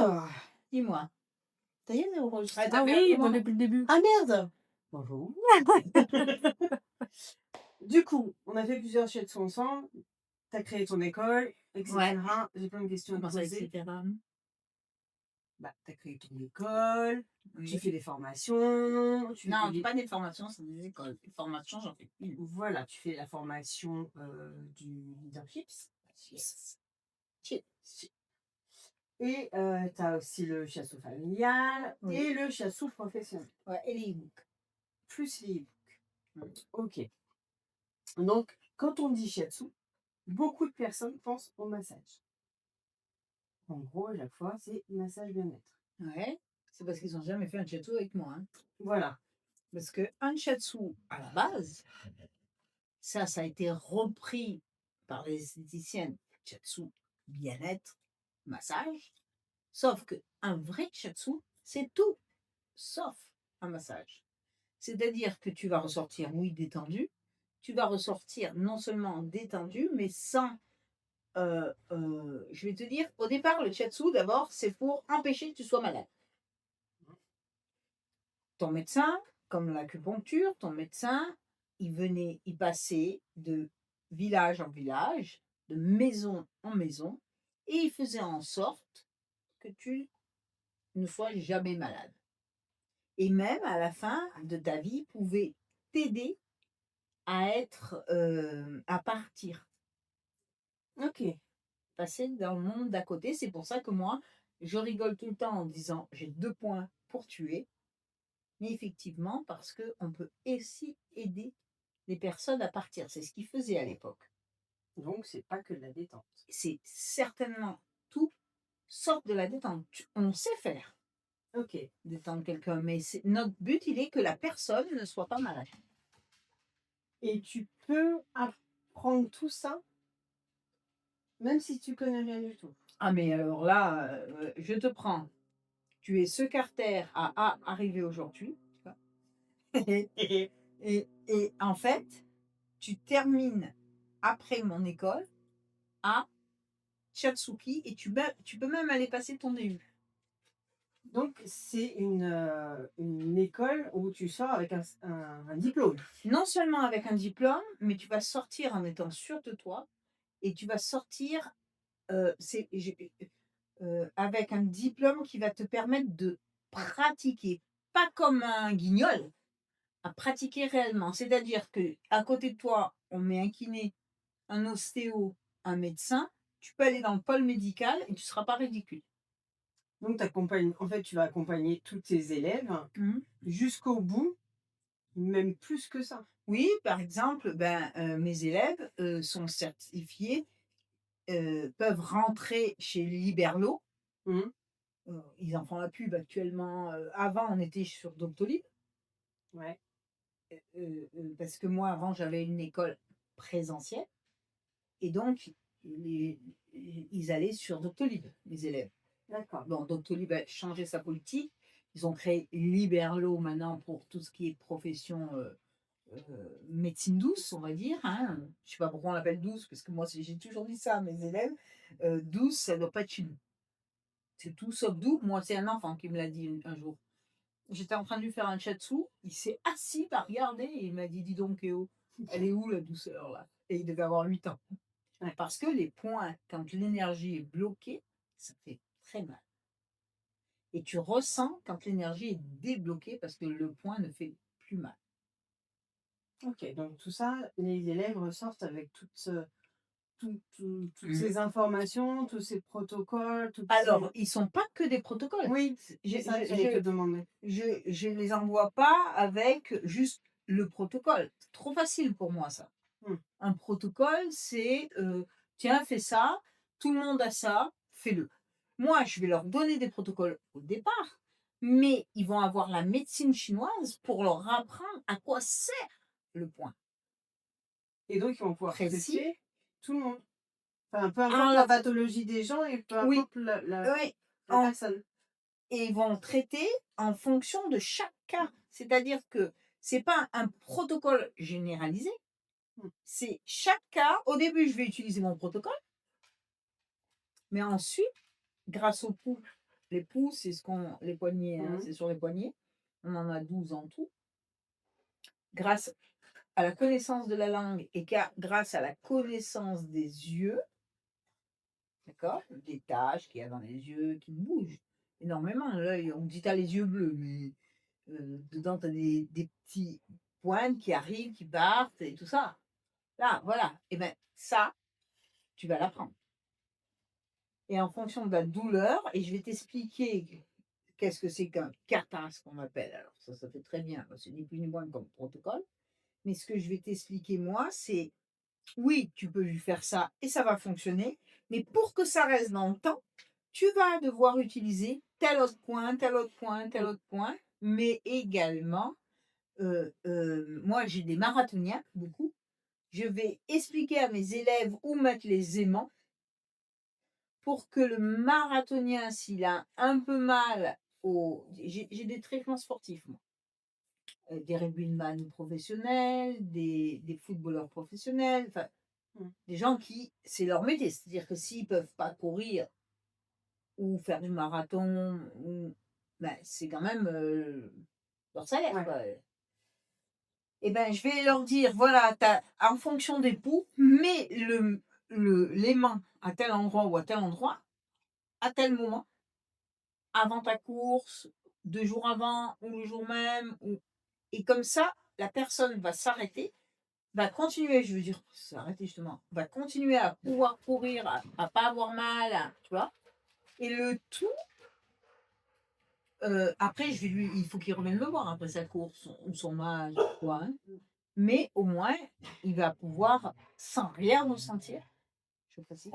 Alors, Dis-moi. ça y est, on a enregistré. Ah, t'as Ah bien oui, comment? depuis le début. Ah merde! Bonjour. Du coup, on a fait plusieurs shiatsu ensemble. Tu as créé ton école, etc. Ouais. J'ai plein de questions à te Comment ça, poser. etc. Bah, tu as créé ton école, tu Oui. fais des formations, tu Non, fais des... pas des formations, c'est des écoles. Les formations, j'en fais plus. Voilà, tu fais la formation du leadership. Yes. Et tu as aussi le shiatsu familial Oui. et le shiatsu professionnel. Ouais, et les e-books. Plus les e-books. Oui. Ok. Donc, quand on dit shiatsu, beaucoup de personnes pensent au massage. En gros, à chaque fois, c'est massage bien-être. Ouais. C'est parce qu'ils n'ont jamais fait un shiatsu avec moi. Hein. Voilà. Parce qu'un shiatsu, à la base, ça a été repris par les esthéticiennes. Shiatsu, bien-être, massage. Sauf qu'un vrai shiatsu, c'est tout, sauf un massage. C'est-à-dire que tu vas ressortir, oui, détendu. Tu vas ressortir non seulement détendu, mais sans... je vais te dire, au départ, le shiatsu, d'abord, c'est pour empêcher que tu sois malade. Ton médecin, comme l'acupuncture, ton médecin, il passait de village en village, de maison en maison, et il faisait en sorte que tu ne sois jamais malade. Et même à la fin de ta vie, il pouvait t'aider à partir, Ok. passer dans le monde d'à côté. C'est pour ça que moi, je rigole tout le temps en disant j'ai 2 points pour tuer, mais effectivement parce qu'on peut aussi aider les personnes à partir. C'est ce qu'ils faisaient à l'époque. Donc, c'est pas que de la détente. C'est certainement tout sauf de la détente. On sait faire Ok. détendre quelqu'un, mais notre but, il est que la personne ne soit pas malade. Et tu peux apprendre tout ça, même si tu connais rien du tout. Ah, mais alors là, je te prends. Tu es secrétaire à arriver aujourd'hui. Tu vois. Et en fait, tu termines après mon école à Chatsuki et tu peux même aller passer ton DU. Donc, c'est une école où tu sors avec un diplôme. Non seulement avec un diplôme, mais tu vas sortir en étant sûr de toi et tu vas sortir avec un diplôme qui va te permettre de pratiquer, pas comme un guignol, à pratiquer réellement. C'est-à-dire que à côté de toi, on met un kiné, un ostéo, un médecin, tu peux aller dans le pôle médical et tu ne seras pas ridicule. Donc, en fait, tu vas accompagner tous tes élèves jusqu'au bout, même plus que ça. Oui, par exemple, mes élèves sont certifiés, peuvent rentrer chez Liberlo. Ils en font la pub actuellement. Avant, on était sur Doctolib. Ouais. Parce que moi, avant, j'avais une école présentielle. Et donc, ils allaient sur Doctolib, les élèves. D'accord. Bon, Doctolib a changé sa politique. Ils ont créé Liberlo maintenant pour tout ce qui est profession médecine douce, on va dire. Hein. Je ne sais pas pourquoi on l'appelle douce, parce que moi, j'ai toujours dit ça à mes élèves. Douce, ça ne doit pas être chez nous. C'est tout sauf doux. Moi, c'est un enfant qui me l'a dit un jour. J'étais en train de lui faire un shiatsu. Il s'est assis, m'a regardé et il m'a dit dis donc, Kéo, elle est où la douceur là? Et il devait avoir 8 ans. Ouais. Parce que les points, quand l'énergie est bloquée, ça fait très mal. Et tu ressens quand l'énergie est débloquée parce que le point ne fait plus mal. Ok, donc tout ça, les élèves ressortent avec toutes ces informations, tous ces protocoles. Alors, ils ne sont pas que des protocoles. Oui, Je c'est ça que j'allais te demander. je les envoie pas avec juste le protocole. C'est trop facile pour moi, ça. Un protocole, c'est tiens, fais ça, tout le monde a ça, fais-le. Moi, je vais leur donner des protocoles au départ, mais ils vont avoir la médecine chinoise pour leur apprendre à quoi sert le point. Et donc, ils vont pouvoir Précis. traiter tout le monde. Enfin, peu importe Alors, la pathologie des gens et peu oui, importe la oui, personne. et ils vont traiter en fonction de chaque cas. C'est-à-dire que c'est pas un protocole généralisé, c'est chaque cas. Au début, je vais utiliser mon protocole, mais ensuite, grâce au coup Les pouces, c'est les poignets, hein, Mmh. c'est sur les poignets. On en a 12 en tout. Grâce à la connaissance de la langue et grâce à la connaissance des yeux, d'accord? Des taches qu'il y a dans les yeux qui bougent énormément. Là, on dit: «Tu les yeux bleus», mais dedans, tu as des petits points qui arrivent, qui partent et tout ça. Là, voilà. Et ben ça, tu vas l'apprendre. Et en fonction de la douleur, et je vais t'expliquer qu'est-ce que c'est qu'un kata, ce qu'on appelle. Alors ça fait très bien, c'est ni plus ni moins comme protocole. Mais ce que je vais t'expliquer moi, c'est oui, tu peux lui faire ça et ça va fonctionner, mais pour que ça reste dans le temps, tu vas devoir utiliser tel autre point, tel autre point, tel autre point, mais également, moi j'ai des marathoniens, beaucoup. Je vais expliquer à mes élèves où mettre les aimants pour que le marathonien, s'il a un peu mal au... J'ai des traitements sportifs, moi. Des rugbyman professionnels, des footballeurs professionnels, enfin, Mmh. des gens qui, c'est leur métier. C'est-à-dire que s'ils ne peuvent pas courir ou faire du marathon, ben, c'est quand même leur salaire, Ouais. quoi. Et ben, je vais leur dire, voilà, en fonction des poux, mets l'aimant à tel endroit ou à tel endroit, à tel moment, avant ta course, 2 jours avant ou le jour même. Et comme ça, la personne va s'arrêter, va continuer, je veux dire, s'arrêter justement, va continuer à pouvoir courir, à pas avoir mal, tu vois. Et le tout, après, il faut qu'il revienne me voir après sa course ou son match, quoi, hein. Mais au moins, il va pouvoir, sans rien ressentir, je précise,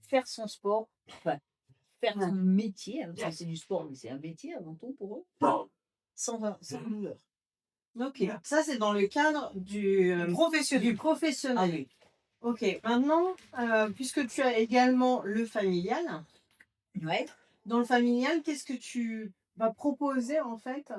faire son sport, enfin, faire Ouais. son métier, hein, parce que c'est du sport, mais c'est un métier avant tout pour eux, sans douleur. OK. Ça, c'est dans le cadre du Professionnel. Ah professionnel. oui. OK. Maintenant, puisque tu as également le familial, Ouais. dans le familial, qu'est-ce que tu vas proposer, en fait,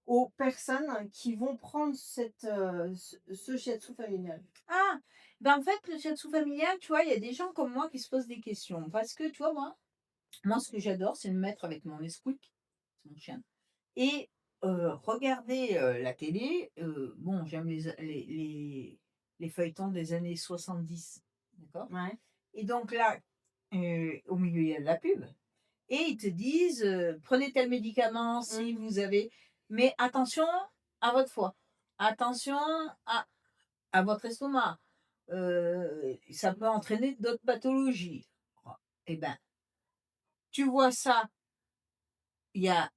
aux personnes qui vont prendre ce shiatsu familial? Ah! Ben, en fait, le shiatsu familial, tu vois, il y a des gens comme moi qui se posent des questions. Parce que, tu vois, moi, ce que j'adore, c'est me mettre avec mon Nesquik, c'est mon chien, et regarder la télé. Bon, j'aime les feuilletons des années 70, d'accord? Ouais. Et donc là, au milieu, il y a de la pub. Et ils te disent prenez tel médicament si Mmh. vous avez. Mais attention à votre foie, attention à votre estomac. Ça peut entraîner d'autres pathologies. Eh ben, tu vois ça, il y a,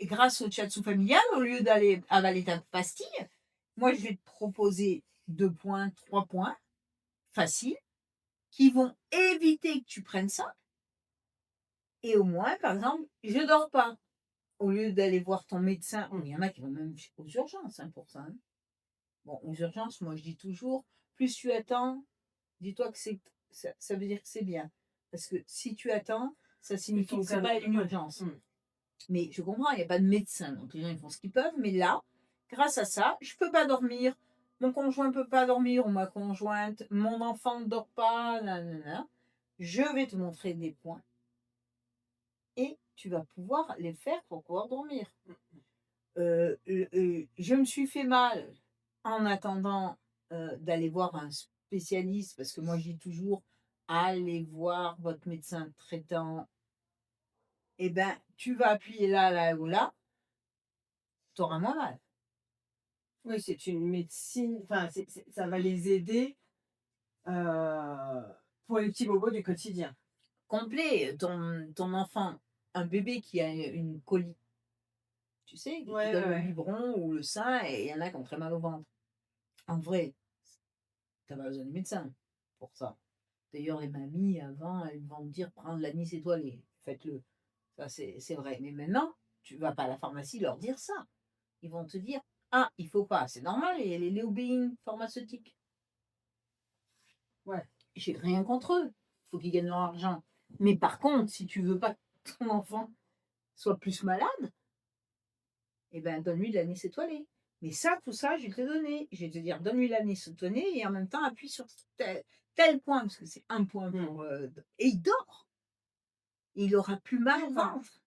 grâce au shiatsu familial, au lieu d'aller avaler ta pastille, moi je vais te proposer 2 points, 3 points faciles qui vont éviter que tu prennes ça. Et au moins, par exemple, je dors pas. Au lieu d'aller voir ton médecin, ou il y en a qui vont même aux urgences, hein, pour ça, hein. Bon, aux urgences, moi je dis toujours, plus tu attends, dis-toi que ça veut dire que c'est bien. Parce que si tu attends, ça signifie que c'est pas une urgence. Mmh. Mais je comprends, il n'y a pas de médecin, donc les gens ils font ce qu'ils peuvent. Mais là, grâce à ça, je peux pas dormir, mon conjoint ne peut pas dormir, ou ma conjointe, mon enfant ne dort pas, nanana. Je vais te montrer des points et tu vas pouvoir les faire pour pouvoir dormir. Je me suis fait mal en attendant d'aller voir un spécialiste, parce que moi je dis toujours, allez voir votre médecin traitant. Eh ben, tu vas appuyer là, là ou là, tu auras moins mal. Oui, c'est une médecine, enfin, ça va les aider, heu, pour les petits bobos du quotidien. Complet, ton enfant, un bébé qui a une colique, tu sais, qui Ouais, ouais, donne le ouais. biberon ou le sein, et il y en a qui ont très mal au ventre. En vrai, tu n'as pas besoin de médecin pour ça. D'ailleurs, les mamies, avant, elles vont me dire prendre l'anis étoilé, faites-le. Ça, c'est vrai. Mais maintenant, tu vas pas à la pharmacie leur dire ça. Ils vont te dire ah, il faut pas. C'est normal, les lobbying pharmaceutiques. Ouais. J'ai rien contre eux. Il faut qu'ils gagnent leur argent. Mais par contre, si tu veux pas que ton enfant soit plus malade, eh ben, donne-lui de l'anis étoilé. Mais ça, tout ça, je vais te le donner. Je vais te dire, donne-lui l'anis étoilé et en même temps, appuie sur tel point, parce que c'est un point Mmh. pour, et il dort. Il aura plus mal au D'accord. ventre.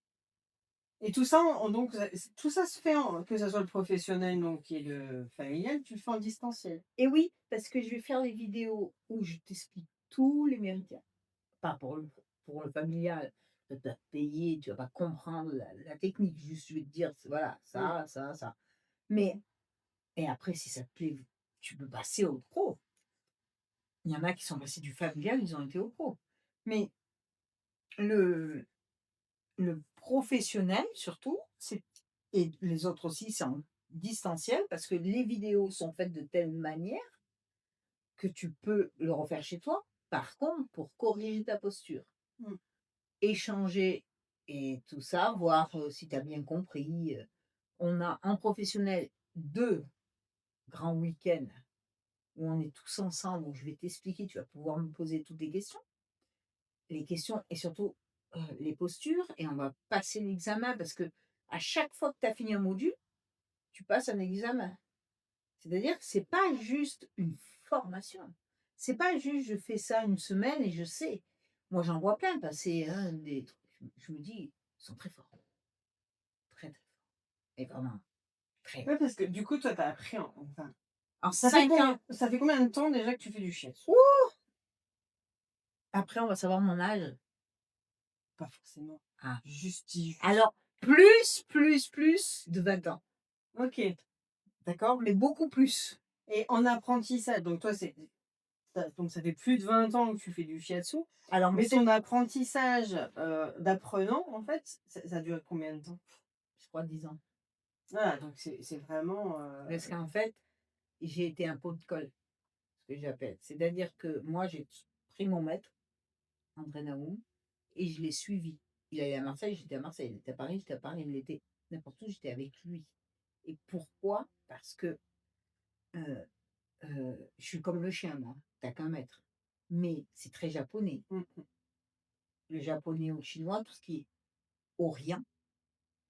Et tout ça, donc tout ça se fait que ça soit le professionnel donc et le familial, tu le fais en distanciel? Et oui, parce que je vais faire des vidéos où je t'explique tous les méridiens. Pas pour le familial, tu vas payer, tu vas pas comprendre la technique, juste je vais te dire: «Voilà, Mmh. ça». Mais et après si ça te plaît, tu peux passer au pro. Il y en a qui sont passés du familial, ils ont été au pro. Mais le le professionnel surtout, c'est et les autres aussi, c'est en distanciel parce que les vidéos sont faites de telle manière que tu peux le refaire chez toi. Par contre, pour corriger ta posture, Mmh. échanger et tout ça, voir, si tu as bien compris, on a en professionnel 2 grands week-ends où on est tous ensemble, où je vais t'expliquer, tu vas pouvoir me poser toutes les questions et surtout, les postures et on va passer l'examen parce que à chaque fois que tu as fini un module, tu passes un examen. C'est-à-dire que c'est pas juste une formation. C'est pas juste je fais ça une semaine et je sais. Moi, j'en vois plein passer, hein, des trucs. Je me dis: «Ils sont très forts, très, très forts» et vraiment très Ouais, parce que du coup, toi, tu as appris enfin, en 5 ans. ça fait combien de temps déjà que tu fais du shiatsu? Ouh! Après on va savoir mon âge. Pas forcément. Ah, Juste. alors plus de 20 ans, OK, d'accord? Mais beaucoup plus. et en apprentissage, donc toi, donc ça fait plus de 20 ans que tu fais du shiatsu, Alors mais c'est ton apprentissage, d'apprenant, en fait, ça dure combien de temps? je crois 10 ans. Voilà, donc c'est vraiment, Parce qu'en fait, j'ai été un pot de colle, ce que j'appelle. C'est-à-dire que moi, j'ai pris mon maître, André Naoum, et je l'ai suivi. Il allait à Marseille, j'étais à Marseille. Il était à Paris, j'étais à Paris. Il était n'importe où, j'étais avec lui. Et pourquoi? Parce que je suis comme le chien, moi. T'as qu'un maître. Mais c'est très japonais. mmh mh. Le japonais ou le chinois, tout ce qui est orient,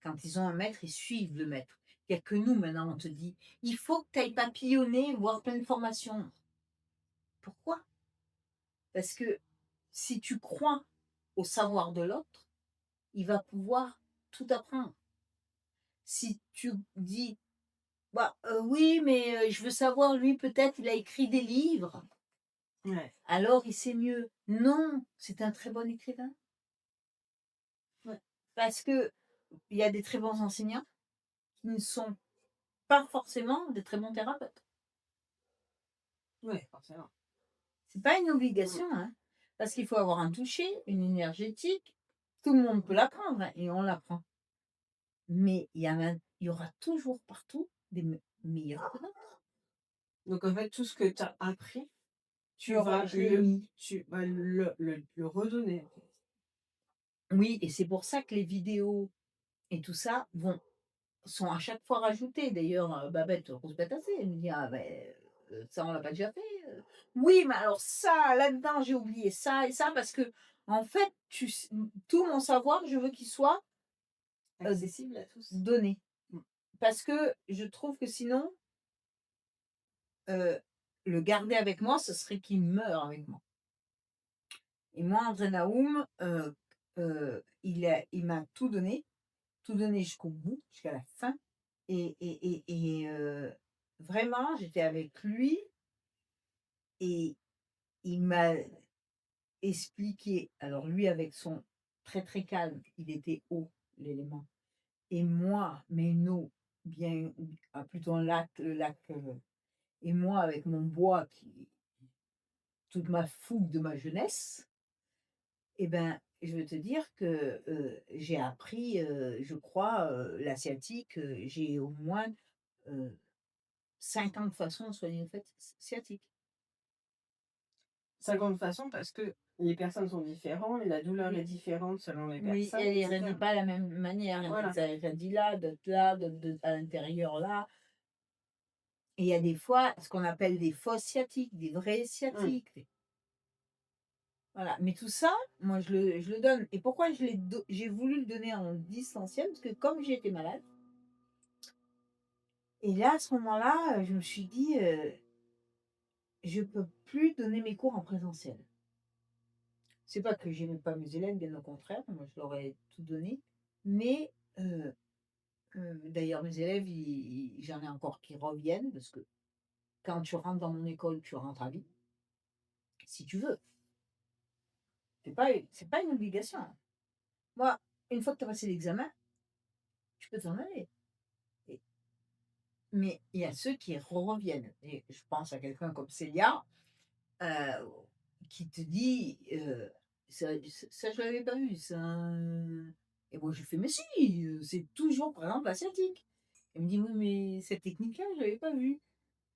quand ils ont un maître, ils suivent le maître. Il n'y a que nous, maintenant, on te dit il faut que tu ailles papillonner, voir plein de formations. Pourquoi? Parce que si tu crois au savoir de l'autre, il va pouvoir tout apprendre. Si tu dis, bah, oui, mais je veux savoir, lui, peut-être, il a écrit des livres, Ouais, alors il sait mieux. Non, c'est un très bon écrivain. ouais, Parce que il y a des très bons enseignants qui ne sont pas forcément des très bons thérapeutes. ouais, forcément. C'est pas une Mmh. obligation, hein, parce qu'il faut avoir un toucher, une énergétique. Tout le monde peut l'apprendre, hein, et on l'apprend. Mais il y aura toujours partout des meilleurs que d'autres. Donc en fait, tout ce que tu as appris, tu vas Je l'ai mis. le redonner, en fait. Oui, et c'est pour ça que les vidéos et tout ça sont à chaque fois rajoutées. D'ailleurs, Babette Rouspétassé, elle me dit: «Ah beh, ça on l'a pas déjà fait?» «Oui, mais alors ça, là-dedans, j'ai oublié ça et ça parce que en fait, tout mon savoir, je veux qu'il soit, heu, Accessible à tous. donné». Mmh. Parce que je trouve que sinon, heu, le garder avec moi, ce serait qu'il meure avec moi. Et moi, André Naoum, il m'a tout donné jusqu'au bout, jusqu'à la fin et vraiment, j'étais avec lui et il m'a expliqué alors lui avec son très, très calme, il était eau, l'élément et moi, mes eaux bien plutôt un lac, le lac, et moi avec mon bois qui toute ma fougue de ma jeunesse. Et ben, je veux te dire que, j'ai appris, je crois, l'asiatique, j'ai au moins, heu, 50 façons de soigner une fête sciatique. 50 façons parce que les personnes sont différentes, la douleur est Oui, différente selon les oui, personnes, elle et irradie cetera. pas de la même manière. Il y en a, Voilà. ça irradie là, d'autres à l'intérieur là et il y a des fois ce qu'on appelle des fausses sciatiques, des vraies Mmh. sciatiques, voilà. Mais tout ça, moi je le donne et pourquoi j'ai voulu le donner en distanciel? Parce que comme j'ai été malade et là, à ce moment-là, je me suis dit, je peux plus donner mes cours en présentiel. C'est pas que j'aimais pas mes élèves, bien au contraire, moi je leur ai tout donné. Mais, d'ailleurs mes élèves, j'en ai encore qui reviennent parce que quand tu rentres dans mon école, tu rentres à vie, si tu veux. C'est pas une obligation, hein. Moi, une fois que tu as passé l'examen, tu peux t'en aller. Et mais il y a ceux qui reviennent et je pense à quelqu'un comme Célia, heu, qui te dit, «Ça je l'avais pas vu ça, et moi je fais: «Mais si, c'est toujours par exemple asiatique». Elle me dit: «Oui, mais cette technique-là, je l'avais pas vue»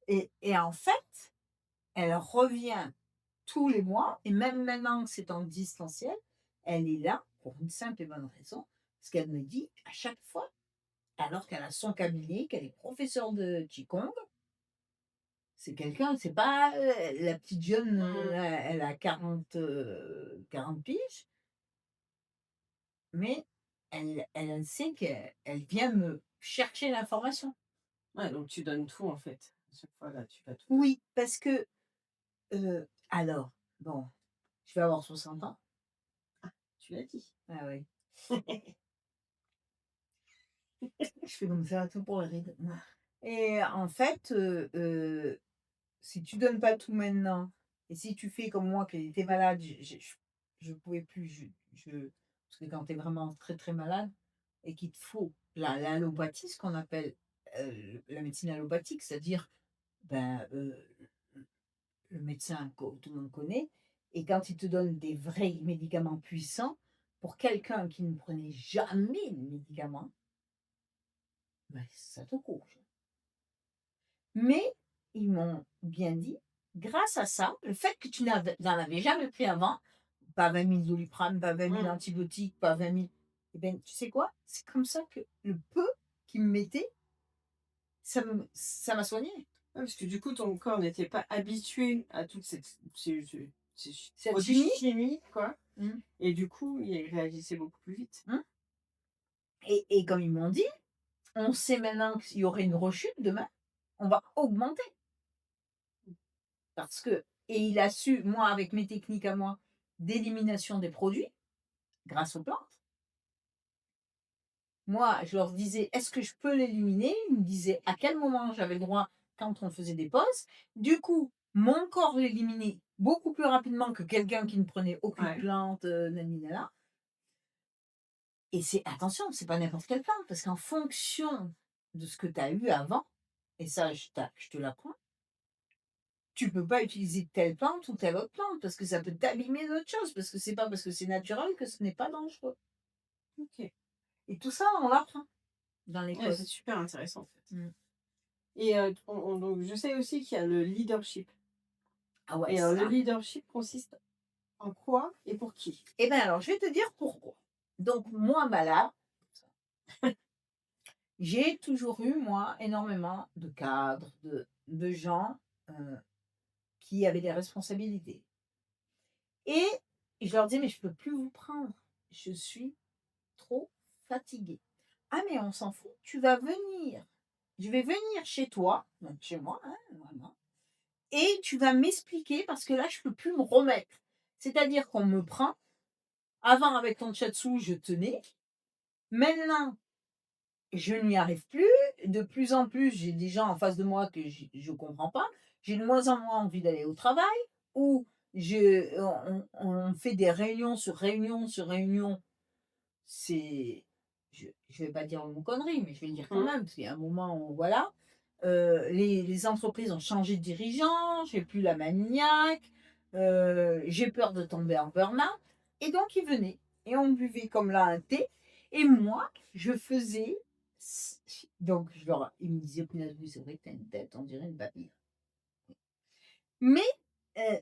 et en fait, elle revient tous les mois et même maintenant que c'est en distanciel, elle est là pour une simple et bonne raison, parce qu'elle me dit à chaque fois, alors qu'elle a son cabinet, qu'elle est professeure de qigong, c'est quelqu'un, c'est pas, la petite jeune, Mmh. elle a 40 piges, mais elle sait qu'elle vient me chercher l'information. Ouais, donc tu donnes tout en fait. À chaque fois là, tu vas tout donner. Oui, parce que, alors, bon, je vais avoir 60 ans. Tu l'as dit. Ah oui. Je fais comme ça, tout pour les rides. Et en fait, si tu donnes pas tout maintenant et si tu fais comme moi qui était malade, je pouvais plus, parce que quand tu es vraiment très, très malade et qu'il te faut l'allopathie, ce qu'on appelle, la médecine allopathique, c'est-à-dire, ben, le médecin que tout le monde connaît et quand il te donne des vrais médicaments puissants, pour quelqu'un qui ne prenait jamais de médicaments, ben, ça te courge. Mais ils m'ont bien dit, grâce à ça, le fait que tu n'en avais jamais pris avant, pas 20 000 Doliprane, pas 20 000 Mmh. antibiotiques, pas 20 000, eh ben, tu sais quoi? C'est comme ça que le peu qu'ils me mettaient, ça m'a soigné. Ouais, parce que du coup, ton corps n'était pas habitué à toute ces Cette produits chimie, chimiques, quoi. mmh, Et du coup, il réagissait beaucoup plus vite. mmh, et comme ils m'ont dit, on sait maintenant qu'il y aurait une rechute demain, on va augmenter parce que et il a su, moi, avec mes techniques à moi, d'élimination des produits, grâce aux plantes. Moi, je leur disais: «Est-ce que je peux l'éliminer?» Ils me disaient à quel moment j'avais le droit quand on faisait des pauses. Du coup, mon corps l'éliminait beaucoup plus rapidement que quelqu'un qui ne prenait aucune Ouais. plante, nani nana, et c'est attention, c'est pas n'importe quelle plante parce qu'en fonction de ce que tu as eu avant et ça je te l'apprends, tu peux pas utiliser telle plante ou telle autre plante parce que ça peut t'abîmer d'autres choses, parce que c'est pas parce que c'est naturel que ce n'est pas dangereux OK. et tout ça, on l'apprend dans Ouais, l'école. c'est super intéressant, en fait. Mmh. Et donc je sais aussi qu'il y a le leadership. Ah ouais, Et le ça. leadership consiste en quoi et pour qui? Eh bien, alors, je vais te dire pourquoi. Donc, moi, malade, j'ai toujours eu, moi, énormément de cadres, de gens qui avaient des responsabilités. Et je leur dis, mais je ne peux plus vous prendre. Je suis trop fatiguée. Ah, mais on s'en fout. Tu vas venir. Je vais venir chez toi, donc chez moi, hein, vraiment, et tu vas m'expliquer parce que là, je ne peux plus me remettre. C'est-à-dire qu'on me prend. Avant, avec ton shiatsu, je tenais. Maintenant, je n'y arrive plus. De plus en plus, j'ai des gens en face de moi que je comprends pas. J'ai de moins en moins envie d'aller au travail ou on fait des réunions sur réunions sur réunions. C'est je vais pas dire une connerie, mais je vais le dire quand Mmh. même, parce qu'il y a un moment où voilà, les entreprises ont changé de dirigeant, j'ai plus la maniaque, j'ai peur de tomber en burn-out et donc ils venaient et on buvait comme là un thé et moi, je faisais donc ils me disaient: «Punaise, oui, c'est vrai que tu as une tête, on dirait une papille». Mais,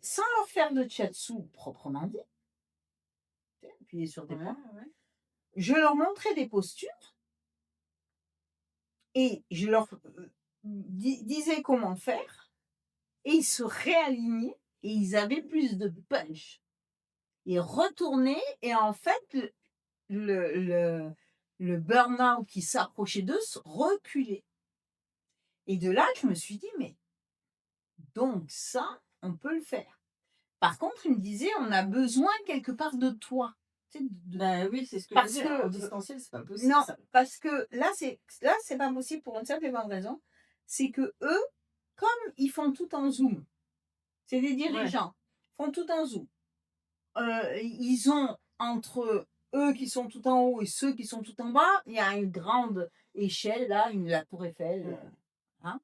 sans leur faire de shiatsu proprement dit, tu sais, appuyer sur des Ouais, points, ouais. je leur montrais des postures et je leur, disais comment faire et ils se réalignaient et ils avaient plus de punch. Ils retournaient et en fait, le le le burn-out qui s'approchait d'eux reculait et de là, je me suis dit: «Mais donc ça, on peut le faire. Par contre, il me disait: «On a besoin quelque part de toi». Tu sais, Bah oui, c'est ce que je parce veux dire. En que, distanciel, c'est pas possible non, ça. parce que là, c'est pas possible pour une simple et bonne raison, c'est que eux, comme ils font tout en Zoom, c'est des Ouais. dirigeants, font tout en Zoom. Ils ont entre eux qui sont tout en haut et ceux qui sont tout en bas, il y a une grande échelle là, la tour Eiffel, hein.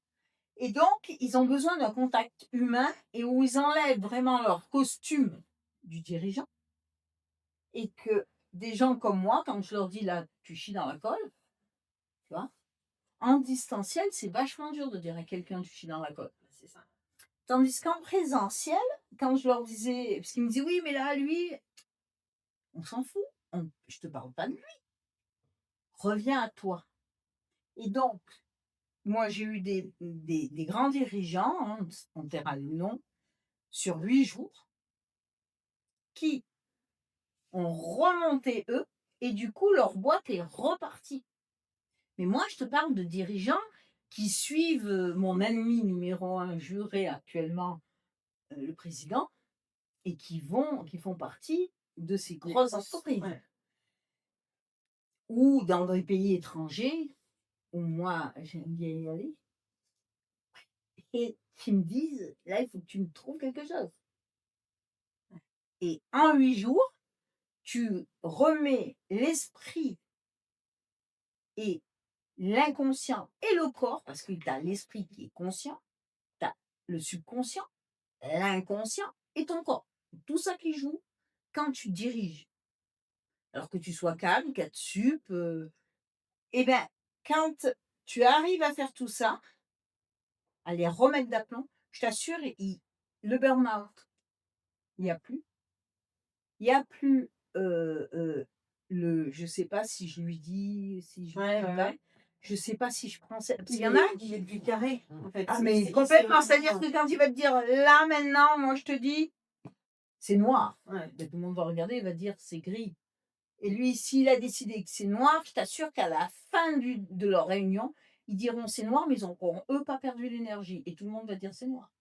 Et donc, ils ont besoin d'un contact humain et où ils enlèvent vraiment leur costume du dirigeant et que des gens comme moi, quand je leur dis là, tu chies dans la colle, tu vois, en distanciel, c'est vachement dur de dire à quelqu'un, tu chies dans la colle. C'est ça. Tandis qu'en présentiel, quand je leur disais, parce qu'ils me disaient, oui, mais là, lui, on s'en fout, je te parle pas de lui, reviens à toi. Et donc, moi, j'ai eu des grands dirigeants, hein, on taira le nom, sur 8 jours, qui ont remonté eux, et du coup, leur boîte est repartie. Mais moi, je te parle de dirigeants qui suivent mon ennemi numéro un juré actuellement, le président, et qui font partie de ces Les grosses grosses, entreprises. ouais. Ou dans des pays étrangers, où moi, j'aime bien y aller, et qui me disent, là, il faut que tu me trouves quelque chose. Et en 8 jours, tu remets l'esprit et l'inconscient et le corps, parce que tu as l'esprit qui est conscient, tu as le subconscient, l'inconscient et ton corps. Tout ça qui joue quand tu diriges. Alors que tu sois calme, 4 sup, et bien, quand tu arrives à faire tout ça, à les remettre d'aplomb, je t'assure, le burn-out, il n'y a plus. Il n'y a plus je ne sais pas si je lui dis, si je lui Ouais, dis ouais, pas, ouais. je ne sais pas si je prends ça. Parce qu'il Il y en a est il est plus carré, en fait. ah, C'est mais c'est complètement, vraiment c'est-à-dire que quand il va te dire là maintenant, moi je te dis, c'est noir. ouais. Ben, tout le monde va regarder, il va dire c'est gris. Et lui, s'il a décidé que c'est noir, je t'assure qu'à la fin de leur réunion, ils diront c'est noir, mais ils n'auront eux pas perdu l'énergie. Et tout le monde va dire c'est noir.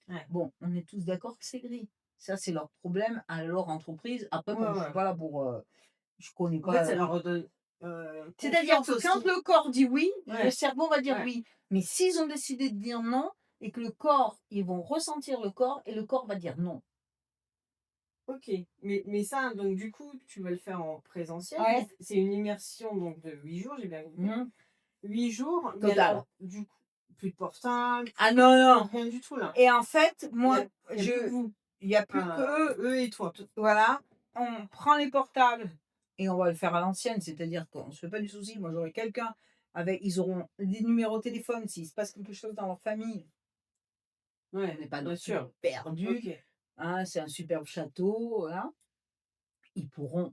Ouais. Bon, on est tous d'accord que c'est gris. Ça, c'est leur problème à leur entreprise. Après, Ouais, moi, je ouais. suis pas là pour. Je connais En fait, pas. ça leur redonne, C'est-à-dire confiance que quand aussi. le corps dit oui, le Ouais, cerveau va dire ouais. oui. Mais s'ils ont décidé de dire non, et que le corps, ils vont ressentir le corps, et le corps va dire non. OK. Mais ça, donc du coup, tu vas le faire en présentiel. Ouais. C'est une immersion donc de 8 jours, j'ai bien compris. Mhm. 8 jours, mais Total. alors, du coup, plus de portable, Ah non, non. rien du tout là. Et en fait, Il y moi, a il y a plus que vous. il n'y a plus Enfin, que eux. eux et toi. Voilà. On prend les portables et on va le faire à l'ancienne, c'est-à-dire qu'on ne se fait pas du souci. Moi, j'aurai quelqu'un avec, ils auront des numéros de téléphone s'il se passe quelque chose dans leur famille. On Ouais, n'est pas non bien plus sûr. perdu. OK. Hein, c'est un superbe château, voilà. Ils pourront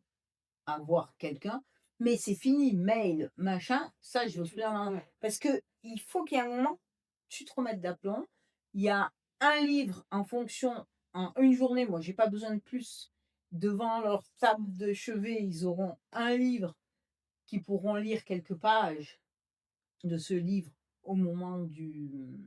avoir quelqu'un, mais c'est fini, mail, machin, ça je veux plus en Ouais. parce que il faut qu'il y ait un moment, tu te remettes d'aplomb. Il y a un livre en fonction, en une journée, moi j'ai pas besoin de plus. Devant leur table de chevet, ils auront un livre qui pourront lire quelques pages de ce livre au moment du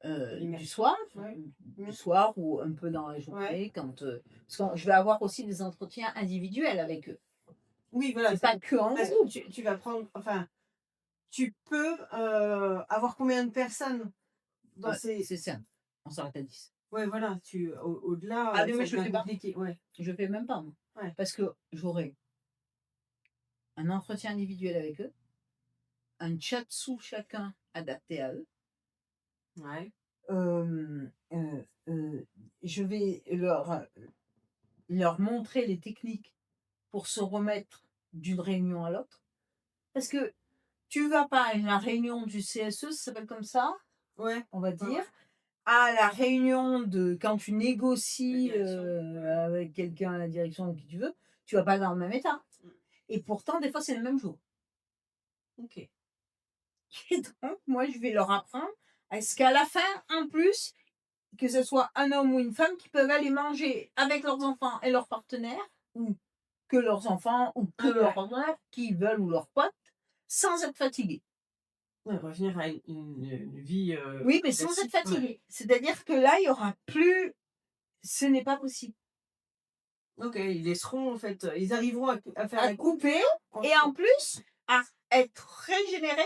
L'immersion. soir, Ouais. Mmh. du soir ou un peu dans la Ouais. journée quand, parce que je vais avoir aussi des entretiens individuels avec eux. Oui, voilà, C'est pas que en parce groupe. que tu vas prendre enfin, tu peux, avoir combien de personnes dans ces C'est simple, on s'arrête à 10. ouais, voilà, au-delà, Ah non, ça mais je le devient fais pas. compliqué. Ouais, Je fais même pas moi. ouais, Parce que j'aurai un entretien individuel avec eux, un chat sous chacun adapté à eux. ouais, Hem, je vais leur montrer les techniques pour se remettre d'une réunion à l'autre. Parce que tu vas pas à la réunion du CSE, ça s'appelle comme ça, ouais, on va ouais, dire, ouais. à la réunion de quand tu La négocies, direction, ouais. avec quelqu'un à la direction ou qui tu veux, tu vas pas dans le même état. Mmh. Et pourtant, des fois, c'est le même jour. OK. Et donc, moi, je vais leur apprendre à ce qu'à la fin, en plus, que ce soit un homme ou une femme, qui peuvent aller manger avec leurs enfants et leurs partenaires, ou que leurs enfants, ou que Ouais, leurs ouais. partenaires, qui veulent, ou leurs potes, sans être fatigués. Ouais, revenir à une vie, Oui, mais sans être classique, ouais. fatigué. C'est-à-dire que là, il y aura plus ce n'est pas possible. OK, ils laisseront en fait, ils arriveront à faire À la couper coupure et entre en plus, à être régénéré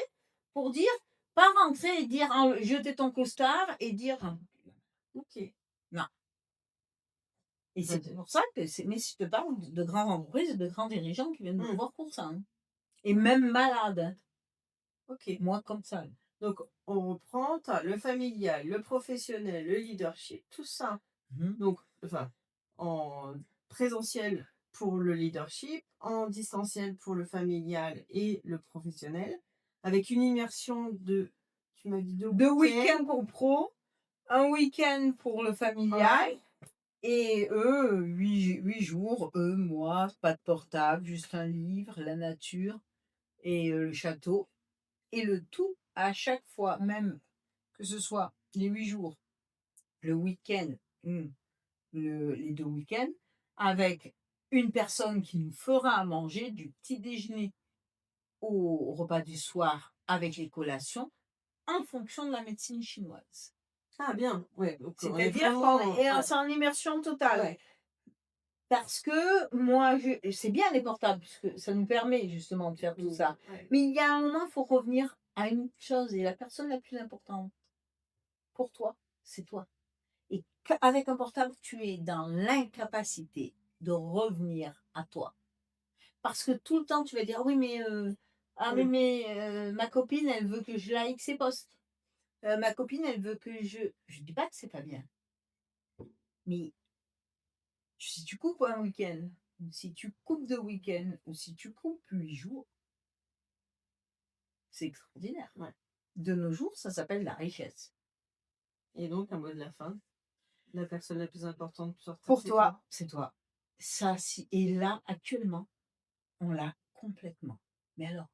pour dire pas rentrer et dire jeter ton costard et dire OK. non. Et Bah, c'est pour ça que c'est mais si je te parle de grandes entreprises, de grands dirigeants qui viennent me mmh, voir pour ça, hein. Et même malades, hein. OK. Moi comme ça. Donc on reprend, tu as le familial, le professionnel, le leadership, tout ça. Mmh. Donc enfin, en présentiel pour le leadership, en distanciel pour le familial et le professionnel, avec une immersion de tu m'as dit 2 2 week-ends? week-ends pour pro, un week-end pour le familial Ouais. et eux, 8 jours, eux, moi, pas de portable, juste un livre, la nature et le château et le tout à chaque fois, même que ce soit les 8 jours, le week-end, les 2 week-ends, avec une personne qui nous fera à manger du petit déjeuner au repas du soir avec les collations, en fonction de la médecine chinoise. Ah bien, ouais, donc on est C'est-à-dire qu'on vraiment est ouais, c'est en immersion totale. ouais. Parce que moi, c'est bien les portables, puisque ça nous permet justement de faire tout Mmh, ça. ouais. Mais il y a un moment, il faut revenir à une chose, et la personne la plus importante pour toi, c'est toi. Et avec un portable, tu es dans l'incapacité de revenir à toi. Parce que tout le temps, tu vas dire: «Oui, mais ah oui, Mmh. mais ma copine, elle veut que je like ses posts. Ma copine, elle veut que je dis pas que c'est pas bien, mais si tu coupes un week-end, ou si tu coupes 2 week-ends, ou si tu coupes 8 jours, c'est extraordinaire. Ouais. De nos jours, ça s'appelle la richesse. Et donc un mot de la fin, la personne la plus importante sur terre, Pour c'est toi? toi, c'est toi. Ça, si et là, actuellement, on l'a complètement. Mais alors,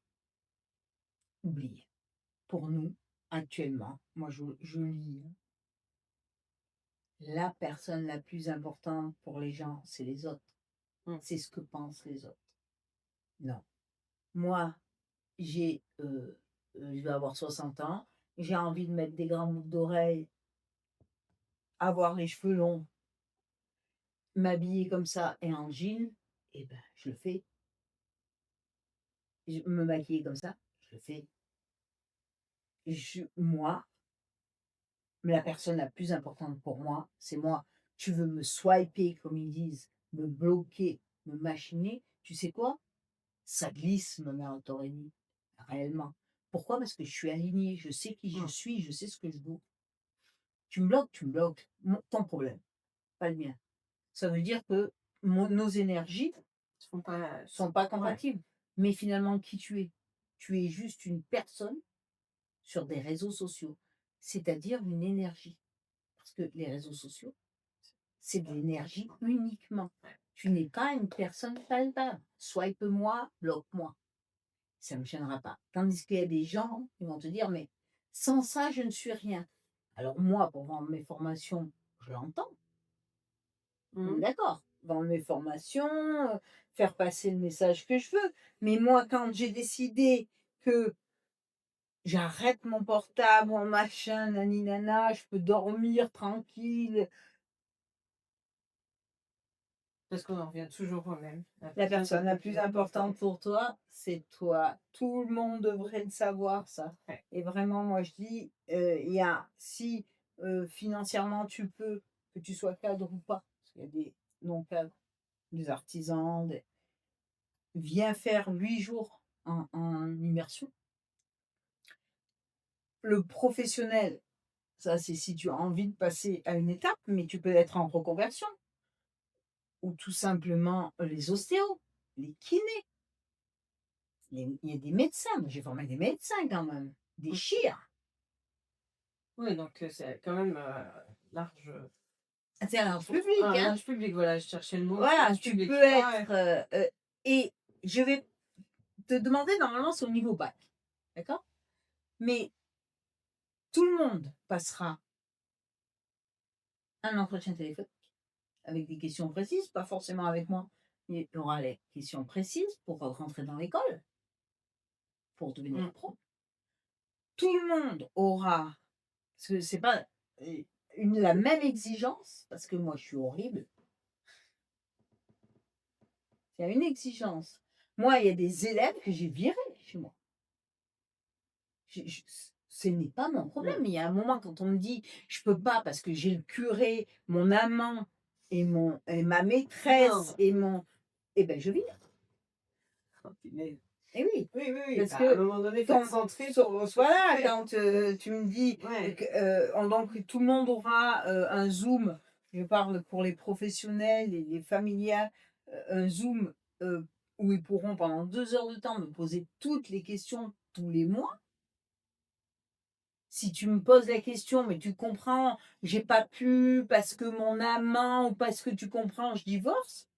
oublié. Pour nous, actuellement, moi je lis, hein, la personne la plus importante pour les gens, c'est les autres. Mmh. C'est ce que pensent les autres. Non. Moi, je vais avoir 60 ans, j'ai envie de mettre des grandes boucles d'oreilles, avoir les cheveux longs, m'habiller comme ça et en jean, et ben, je le fais. Me maquiller comme ça, je le fais. Moi, mais la personne la plus importante pour moi, c'est moi. Tu veux me swiper, comme ils disent, me bloquer, me machiner, tu sais quoi? Ça glisse, ma mère t'aurait dit, réellement. Pourquoi? Parce que je suis alignée, je sais qui je Mmh. suis, je sais ce que je vaux. Tu me bloques, ton problème, pas le mien. Ça veut dire que nos énergies Ils sont pas sont pas ouais. compatibles. Mais finalement, qui tu es? Tu es juste une personne sur des réseaux sociaux, c'est-à-dire une énergie. Parce que les réseaux sociaux, c'est de l'énergie uniquement. Tu n'es pas une personne palpable. Swipe-moi, bloque-moi. Ça ne me gênera pas. Tandis qu'il y a des gens qui vont te dire, mais sans ça, je ne suis rien. Alors moi, pour vendre mes formations, je l'entends. On est Mmh. d'accord. Vendre mes formations, faire passer le message que je veux. Mais moi, quand j'ai décidé que j'arrête mon portable, mon machin, nani nana, je peux dormir tranquille. Parce qu'on en revient toujours au même. La La personne personne la la plus plus importante. importante pour toi, c'est toi. Tout le monde devrait le savoir, ça. Ouais. Et vraiment, moi, je dis, il y a, si financièrement tu peux, que tu sois cadre ou pas, parce qu'il y a des non-cadres, des artisans, viens faire 8 jours en immersion. Le professionnel, ça, c'est si tu as envie de passer à une étape, mais tu peux être en reconversion. Ou tout simplement les ostéos, les kinés, il y a des médecins, moi j'ai formé des médecins quand même, des Mmh. chirs. Oui, donc c'est quand même, large, C'est un pour public, un hein. large public, voilà, je cherchais le mot, Voilà, large tu public. peux Ouais, être, et je vais te demander, normalement c'est au niveau bac, d'accord? Mais tout le monde passera un entretien téléphonique avec des questions précises, pas forcément avec moi, mais il y aura les questions précises pour rentrer dans l'école, pour devenir mmh, pro. tout le monde aura, parce que c'est pas la même exigence, parce que moi je suis horrible, il y a une exigence. Moi, il y a des élèves que j'ai virés chez moi. Ce n'est pas mon problème. Il y a un moment, quand on me dit je peux pas parce que j'ai le curé, mon amant et ma maîtresse Non. et mon. Eh ben, je vire. Oh, punaise. Eh oui. Oui, oui, oui. Parce Bah, à un que moment donné, il faut quand, être centré so- pour ce que voilà, tu fais. quand tu me dis Ouais. donc tout le monde aura un Zoom, je parle pour les professionnels et les familiales, un Zoom où ils pourront pendant 2 heures de temps me poser toutes les questions tous les mois. Si tu me poses la question, mais tu comprends, j'ai pas pu parce que mon amant ou parce que tu comprends, je divorce,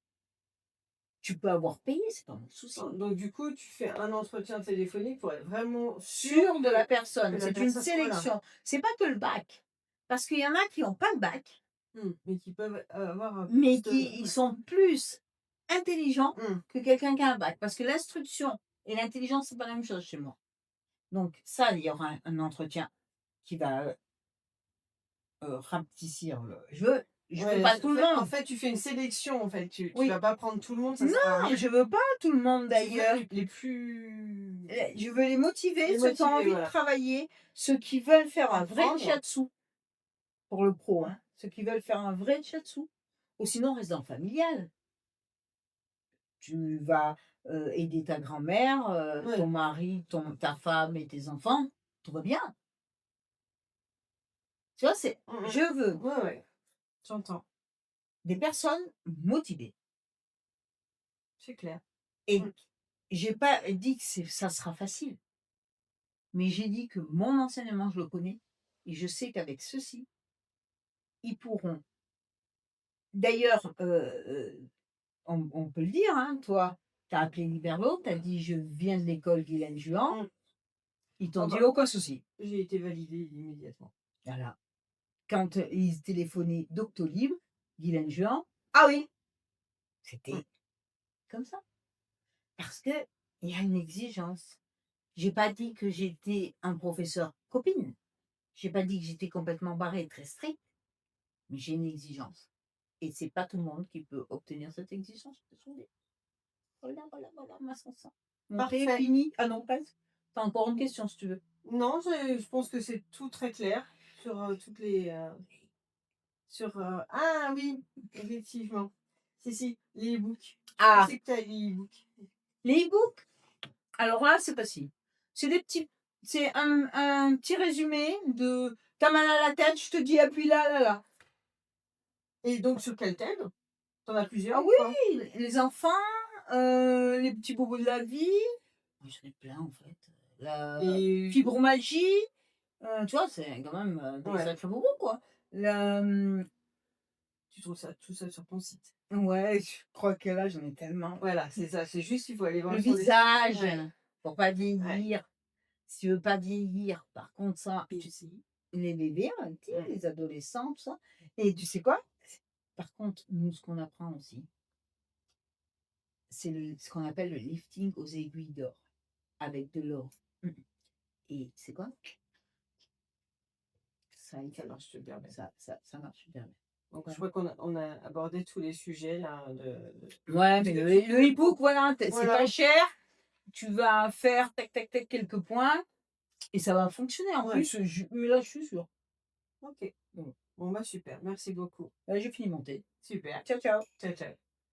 tu peux avoir payé, c'est pas mon souci. Donc, du coup, tu fais un entretien téléphonique pour être vraiment Sûr de la que personne, la c'est une personne, voilà. sélection. C'est pas que le bac. Parce qu'il y en a qui n'ont pas le bac, Mais qui peuvent avoir un mais plus de. qui ils sont plus intelligents Mmh. que quelqu'un qui a un bac. Parce que l'instruction et l'intelligence, c'est pas la même chose chez moi. Donc ça, il y aura un entretien qui va rapetissir le. Je veux Ouais, pas tout le en monde. fait, tu fais une sélection, en fait. Tu Oui. vas pas prendre tout le monde, ça Non, sert à rien. je veux pas tout le monde Tu veux d'ailleurs. les plus Je veux les motiver, les ceux qui ont motivés, envie de voilà. travailler, ceux qui veulent faire un vrai Apprendre. shiatsu pour le pro, hein. Ceux qui veulent faire un vrai shiatsu. Ou sinon, reste dans le familial. Tu vas aider ta grand-mère, ton Ouais. mari, ta femme et tes enfants. Tout va bien. Tu vois, je veux Ouais, ouais, j'entends. des personnes motivées. C'est clair. Et Mmh. j'ai pas dit que ça sera facile. Mais j'ai dit que mon enseignement, je le connais. Et je sais qu'avec ceci, ils pourront. D'ailleurs, on peut le dire, hein, toi, tu as appelé Liberlo, tu as dit: «Je viens de l'école Guylaine Juan». Mmh. Ils t'ont Ah dit: bah, «Aucun souci». j'ai été validée immédiatement. Voilà. Quand ils téléphonaient Doctolib, Guylaine Juan: «Ah oui!» Mmh. C'était comme ça. Parce qu'il y a une exigence. J'ai pas dit que j'étais un professeur copine. J'ai pas dit que j'étais complètement barré, très strict, mais j'ai une exigence. Et c'est pas tout le monde qui peut obtenir cette exigence. Désolée. Voilà, voilà, voilà, ma Sansa. Mon thé est Parfait. fini. Ah non, presque. Tu encore une question si tu veux. Non, je pense que c'est tout très clair sur, toutes les, sur, ah oui, effectivement. Si, si, les e-books. Je Ah, pensais que tu as les e-books. les e-books. Alors là, c'est facile. C'est des petits. C'est un petit résumé de t'as mal à la tête, je te dis appuie là, là, là. Et donc sur quel thème? Tu en as Ah plusieurs ou pas? oui, les enfants, les petits bobos de la vie. J'en ai plein en fait. La Et fibromyalgie, tu vois, c'est quand même des ouais, sacrés bobos quoi. La, tu trouves ça tout ça sur ton site? ouais, je crois que là, j'en ai tellement. Voilà, c'est ça, c'est juste il faut aller Le voir sur les sites. visage, Ouais, pour pas ouais. vieillir. Si tu veux pas vieillir, par contre, ça, Merci. les bébés, hein, tu sais, Mmh. les adolescents, tout ça. Et tu sais quoi? Par contre, nous, ce qu'on apprend aussi, c'est ce qu'on appelle le lifting aux aiguilles d'or, avec de l'or. Et c'est quoi? Ça, Ça marche super bien. ça marche super bien. Donc je Voilà. crois qu'on a abordé tous les sujets là Ouais, mais est-ce que le tu e-book, voilà, c'est voilà. pas cher. Tu vas faire tac, tac, tac, quelques points et ça va fonctionner. En Ouais, plus, mais là, je suis sûre. OK. Bon, Bon bah super, merci beaucoup. j'ai fini mon thé. Super. Ciao, ciao. Ciao, ciao.